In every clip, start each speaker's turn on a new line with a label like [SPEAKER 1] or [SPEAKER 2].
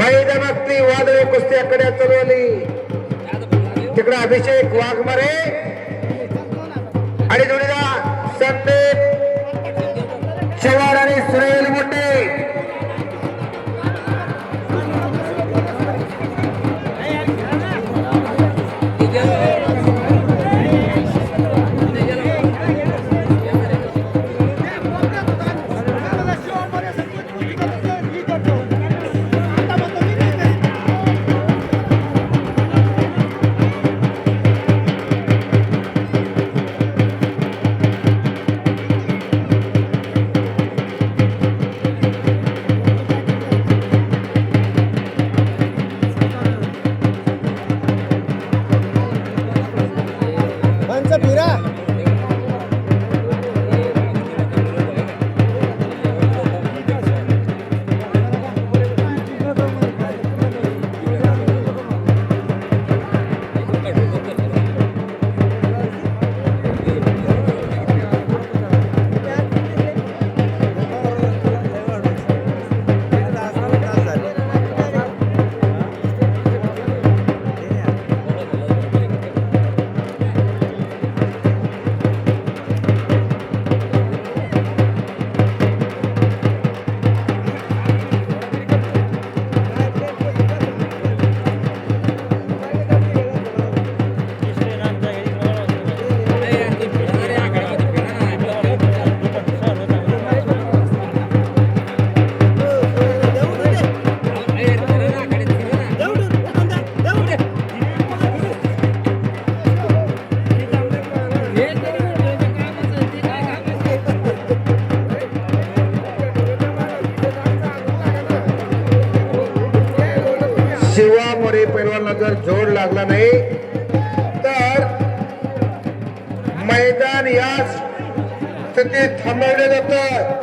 [SPEAKER 1] मैदानातली वादळे कुस्ती आकडे चालवली. तिकडे अभिषेक वाघमारे आणि जोडीदार संदीप चव्हाण आणि सुनील मोठे. शिवा मोरे पैलवानला जर जोड लागला नाही तर मैदान याच स्थितीत थांबवले जातं.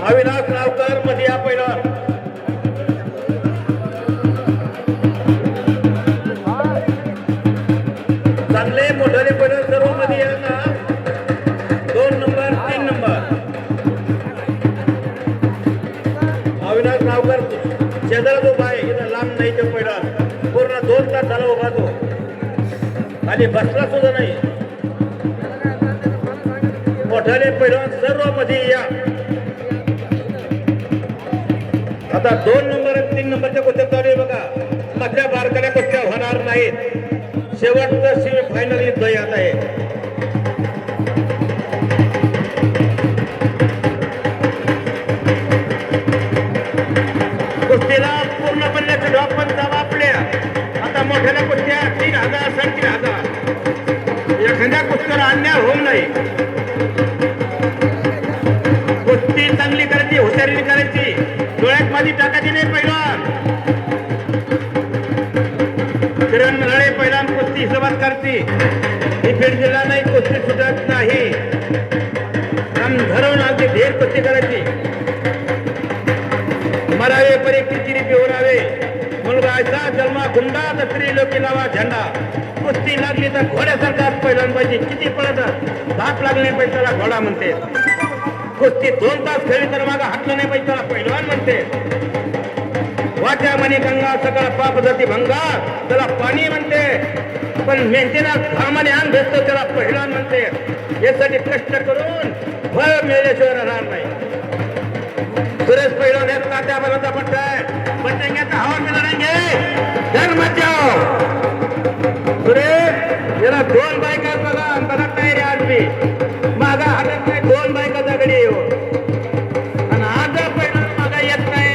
[SPEAKER 1] अविनाश रावकर मध्ये या पहिला चांगले मोठे पहिलं सर्व मध्ये या ना. 2 नंबर 3 नंबर अविनाश रावकर शेजारा जो बाय इथं लांब नाही तो पहिला पूर्ण 2 तास झाला उभा तो आणि बसला सुद्धा नाही. मोठ्याने पहिला सर्व मध्ये या. आता 2 नंबर आणि 3 नंबरच्या कुस्त्या चालू आहे बघा. मधल्या बारकाल्या कुस्त्या होणार नाहीत. शेवटचं सेमीफायनल युद्ध यात आहे. कुस्तीला पूर्णपणे ड्रॉपन जावा आपल्या. आता मोठ्याल्या कुस्त्या 3000 3,500 एखाद्या कुस्त्याला अन्याय होऊ नये. कुस्ती चांगली करायची, हुशारीने करायची, डोळ्यात माझी टाकायची नाही. पैलवान किरण लढे पैलवान कुस्ती हिशोबात करते. ही भेट दिला नाही कुस्ती सुटत नाही. धरून आमची ढेर कुस्ती करायची. मरावे परी किचिरी पिवरावे मुलगा ऐसा जन्मा गुंडा तर त्रिलोकी लावा झेंडा. कुस्ती लागली तर घोड्यासारखा पैलवान पाहिजे. किती पळत धाप लागली पाहिजे त्याला घोडा म्हणते. कुस्ती 2 तास खेळली तर मागा हातलं नाही पाहिजे त्याला पैलवान म्हणते. वाट्या मनी गंगा सकाळ पाप जाती भंगा त्याला पाणी म्हणते पण मेहनतीला घामाने आण भेटतो त्याला पहिला म्हणते यासाठी कष्ट करून फळ मिळल्याशिवाय राहणार नाही सुरेश पहिला नेत तात्या बनवता पडताय बचेंगे तो हवा में लड़ेंगे जन्म जाओ सुरेश याला दोन बायका बघा बघत नाही रे आज मी मागा हातात नाही दोन बायका दगडी येऊ आणि आज पहिला मागा येत नाही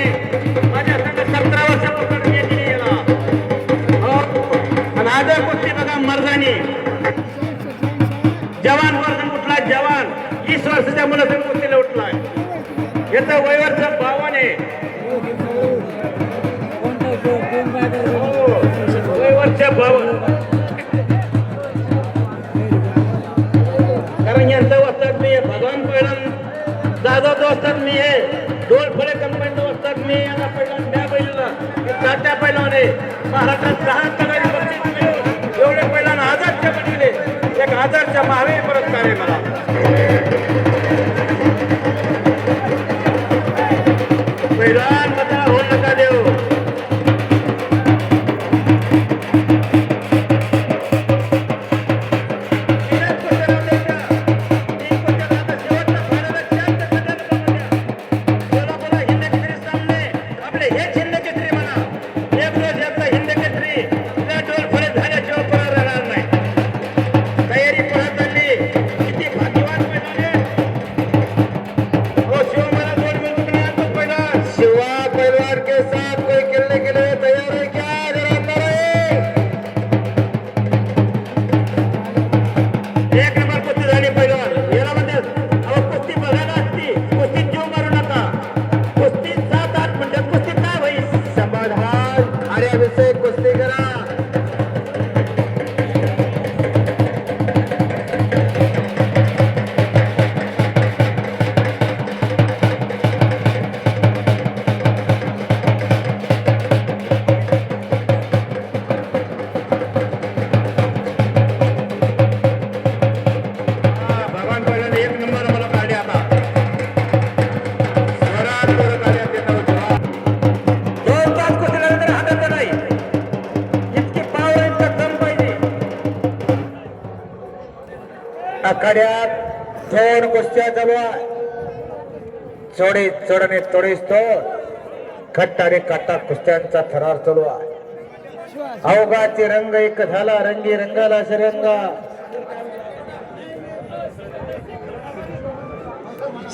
[SPEAKER 1] माझ्या संग 17 वर्षापासून येते याला हो आणि आज कुस्ती बघा मर्दानी जवान वर्ग उठला जवान 20 वर्षाच्या मुलाचं कुस्तीला उठलाय याचं वयवरचं 52 वयवरच्या 52 कारण यांचं वस्तात मी आहे भगवान पहिला दादाचं वस्तात मी आहे डोल फळे कंपनीचं वस्तात मी यांना पहिला म्या पहिला तात्या पहिलाने महाराष्ट्रात 6 तगारी बक्षीस मिळून एवढे पहिला 1000च्या बनविले 1000च्या महावीर पुरस्कार आहे मला पहिला मता होऊ नका देऊ
[SPEAKER 2] आखाड्यात 2 कुस्त्या चालू आहे चोडणे तोडीस तो खट्ट आणि काटा कुस्त्यांचा थरार चालू आहे अवघाचे रंग एक झाला रंगी रंगाला शरंगा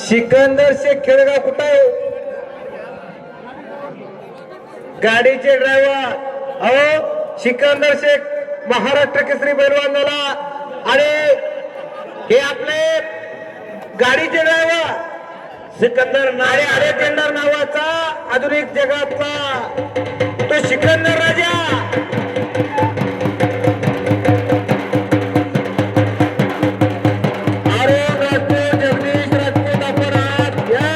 [SPEAKER 2] सिकंदर शेख खेळगाव कुठं आहे गाडीचे ड्रायव्हर अहो सिकंदर शेख महाराष्ट्र केसरी पैलवान झाला आणि हे आपले गाडीचे ड्रायव्हर सिकंदर नारे अरे टेंडर नावाचा आधुनिक जगातला तो सिकंदर राजा अरे राजपूत जगदीश राजपूत अपराध या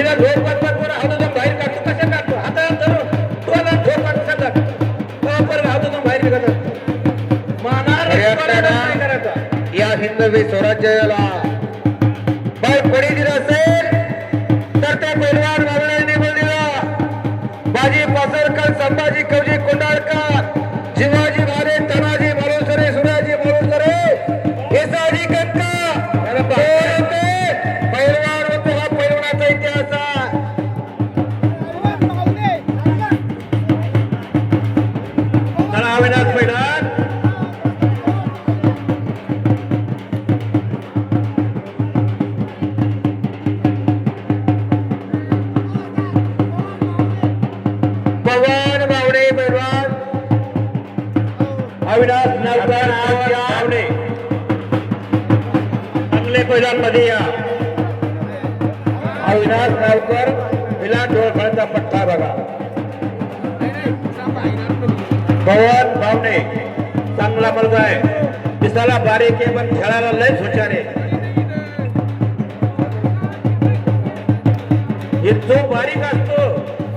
[SPEAKER 1] पहिला झोप पाठवर हातून बाहेर काढतो कशा काढतो हाताला धरून तुला झोप पाठवू शकत बरोबर हातून बाहेर निघत मानार नाही करायचा
[SPEAKER 2] या हिंदवी स्वराज्याला बाय कोणी दिला असेल तर ते पैलवान बाबळ्यांनी दिला बाजी पासरकर संभाजी कवजी कोंडाळकर शिवाजी महारे तानाजी मालुसरे सुराजी मालुसरे हे साधी कक्का पैलवान होतो हा पैलवानाचा इतिहास आहे.
[SPEAKER 1] चला अविनाश पैलवान
[SPEAKER 2] पवन बावडे पैलवान
[SPEAKER 1] अविनाश नावकर आवडे चांगले पैलवान मध्ये या
[SPEAKER 2] अविनाश नावकर हिला डोळखाचा पट्टा बघा.
[SPEAKER 1] पवन भावणे चांगला मुलगा आहे दिसाला बारीक आहे पण खेळायला लयच हुशार आहे हे जो बारीक असतो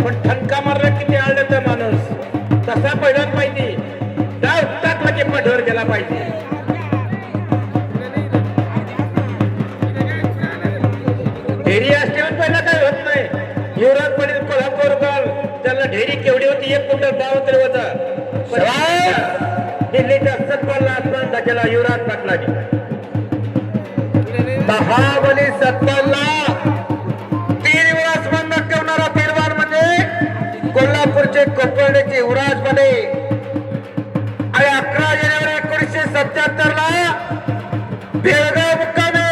[SPEAKER 1] पण ठणका मारला किती आळलं तर माणूस तसा पैलवान पाहिजे डाव टाकला की पठवर गेला पाहिजे ढेरी असल्यावर पहिला काय होत नाही युवराज पडेल कोल्हापूर काल त्याला ढेरी केवढी होती 1 क्विंटल 52 होता दिल्लीच्या सत्पालला आत्महत्या केला युवराज पाटलाने
[SPEAKER 2] महाबली सत्पालला 3 वेळा स्मरणात ठेवणारा पैलवान म्हणजे कोल्हापूरचे कोपर्डीचे युवराज बने आणि 11 जानेवारी 1977 ला बेळगाव मुक्कामी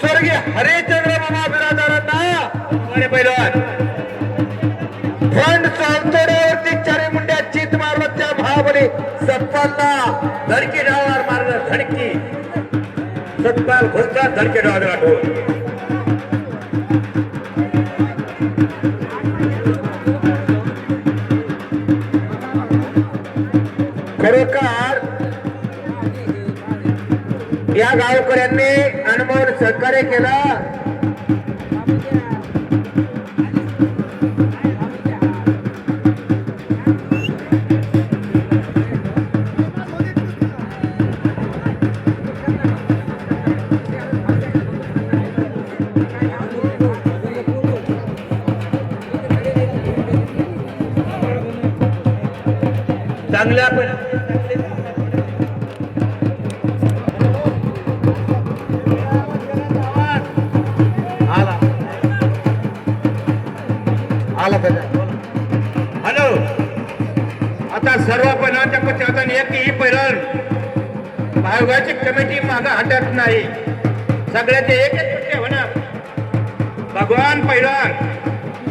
[SPEAKER 2] स्वर्गीय हरिश्चंद्र मामा बिरादारांना
[SPEAKER 1] पैलवान
[SPEAKER 2] फंड चालतोड्यावरती 4 मुंड्या चित मारलं त्या महाबली सत्पालला
[SPEAKER 1] धडकी डावार मारलं धडकी सत्पाल घुसला धडकी डावार आठवून
[SPEAKER 2] खरोखर या गावकऱ्यांनी अनमोल सहकार्य केलं.
[SPEAKER 1] चांगल्या हॅलो आता सर्व पैलवानच्या पश्चातून एकही पैलवान आयोगाची कमिटी मागं हटत नाही सगळ्याचे एक एक कुस्ती होणार भगवान पैलवान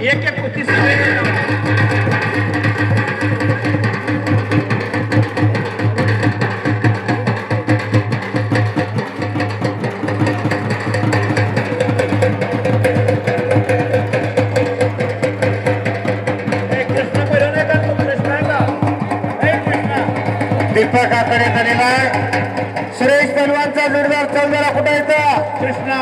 [SPEAKER 1] एक एक कुस्ती
[SPEAKER 2] दीपक आकडे झालेला सुरेश पैलवानचा जोरदार चौदारा फुटायचा
[SPEAKER 1] कृष्णा